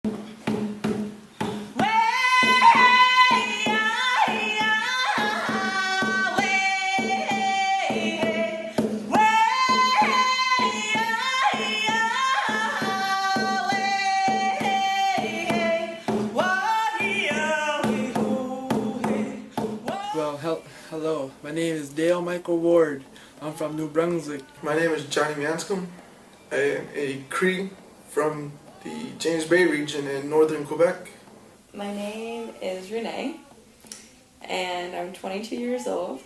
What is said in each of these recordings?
Well, hello. My name is Dale Michael Ward. I'm from New Brunswick. My name is Johnny Manscombe. I am a Cree from the James Bay region in northern Quebec. My name is Renee, and I'm 22 years old.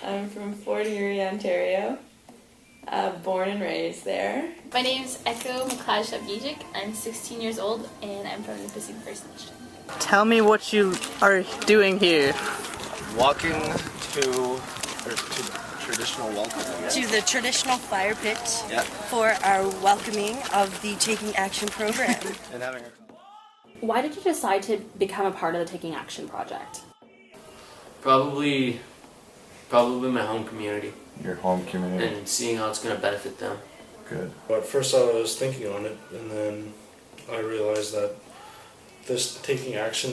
I'm from Fort Erie, Ontario. Born and raised there. My name is Echo McLeod-Shabgijik. I'm 16 years old, and I'm from the Pacific First Nation. Tell me what you are doing here. Walking to traditional welcome. To the traditional fire pit for our welcoming of the Taking Action program. And having Why did you decide to become a part of the Taking Action project? Probably my home community. Your home community. And seeing how it's going to benefit them. Good. At first I was thinking on it, and then I realized that this taking action,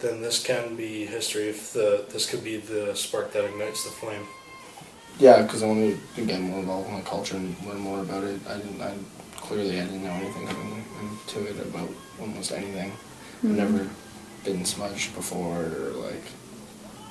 then this can be history, if this could be the spark that ignites the flame. Yeah, because I wanted to get more involved in the culture and learn more about it. I didn't know anything into it about almost anything. I've never been smudged before or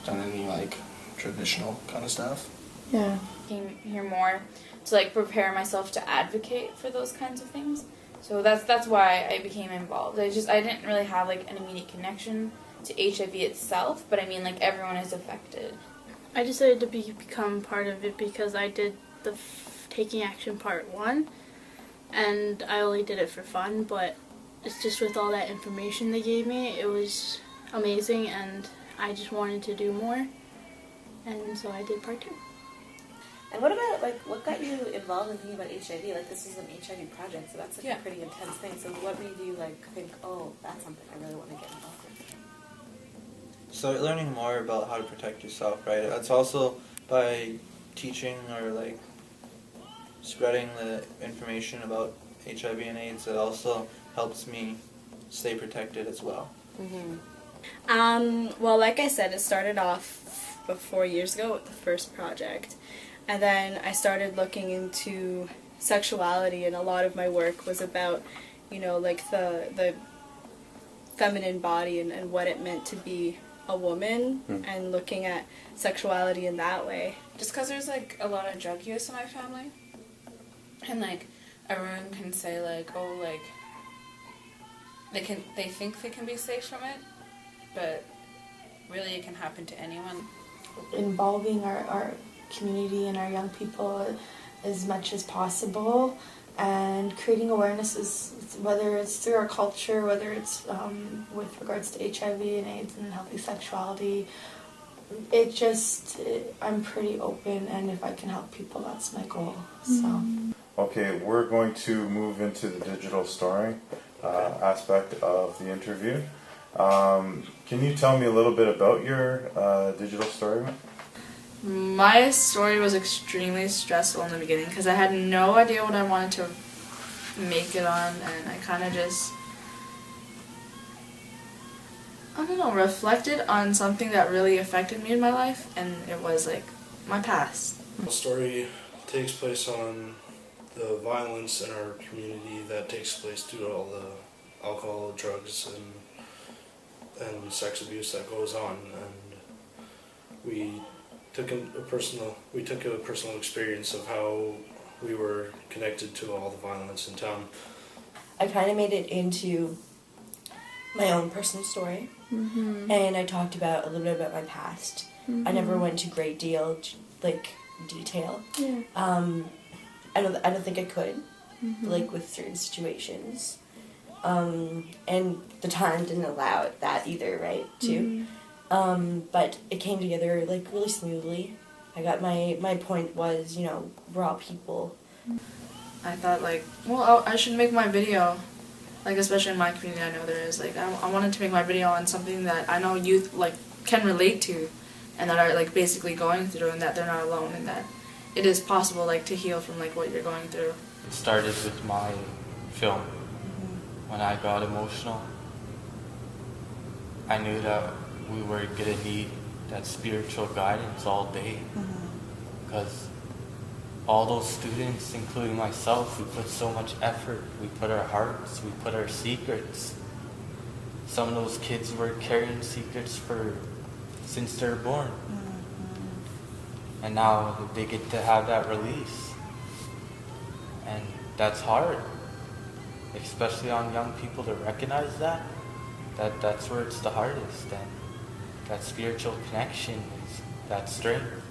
done any traditional kind of stuff. Yeah. I came here more to prepare myself to advocate for those kinds of things. So that's why I became involved. I didn't really have an immediate connection to HIV itself, but I mean everyone is affected. I decided to become part of it because I did the Taking Action Part 1, and I only did it for fun, but it's just with all that information they gave me, it was amazing, and I just wanted to do more, and so I did Part 2. And what about, what got you involved in thinking about HIV? This is an HIV project, so that's a pretty intense thing. So what made you, think, oh, that's something I really want to get involved in? So learning more about how to protect yourself, right? It's also by teaching or spreading the information about HIV and AIDS. It also helps me stay protected as well. Well, like I said, it started off 4 years ago with the first project. And then I started looking into sexuality, and a lot of my work was about, the feminine body and what it meant to be a woman, and looking at sexuality in that way. Just because there's a lot of drug use in my family, and everyone can say they think they can be safe from it, but really it can happen to anyone. Involving our community and our young people as much as possible, and creating awareness whether it's through our culture, whether it's with regards to HIV and AIDS and healthy sexuality. I'm pretty open, and if I can help people, that's my goal. So. Okay, we're going to move into the digital story aspect of the interview. Can you tell me a little bit about your digital story? My story was extremely stressful in the beginning because I had no idea what I wanted to make it on, and I kind of just, reflected on something that really affected me in my life, and it was my past. The story takes place on the violence in our community that takes place due to all the alcohol, drugs, and sex abuse that goes on, and we took a personal experience of how we were connected to all the violence in town. I kind of made it into my own personal story, and I talked about a little bit about my past. I never went to great deal detail. I don't think I could, with certain situations, and the time didn't allow that either, right? Too. But it came together really smoothly. I got my point was, we're all people. I thought I should make my video, especially in my community. I know there is I wanted to make my video on something that I know youth can relate to, and that are basically going through, and that they're not alone, and that it is possible to heal from what you're going through. It started with my film. when I got emotional, I knew that we were going to need that spiritual guidance all day. Because all those students, including myself, we put so much effort. We put our hearts, we put our secrets. Some of those kids were carrying secrets since they're born. And now they get to have that release. And that's hard, especially on young people to recognize that. That's where it's the hardest. And that spiritual connection is that strength.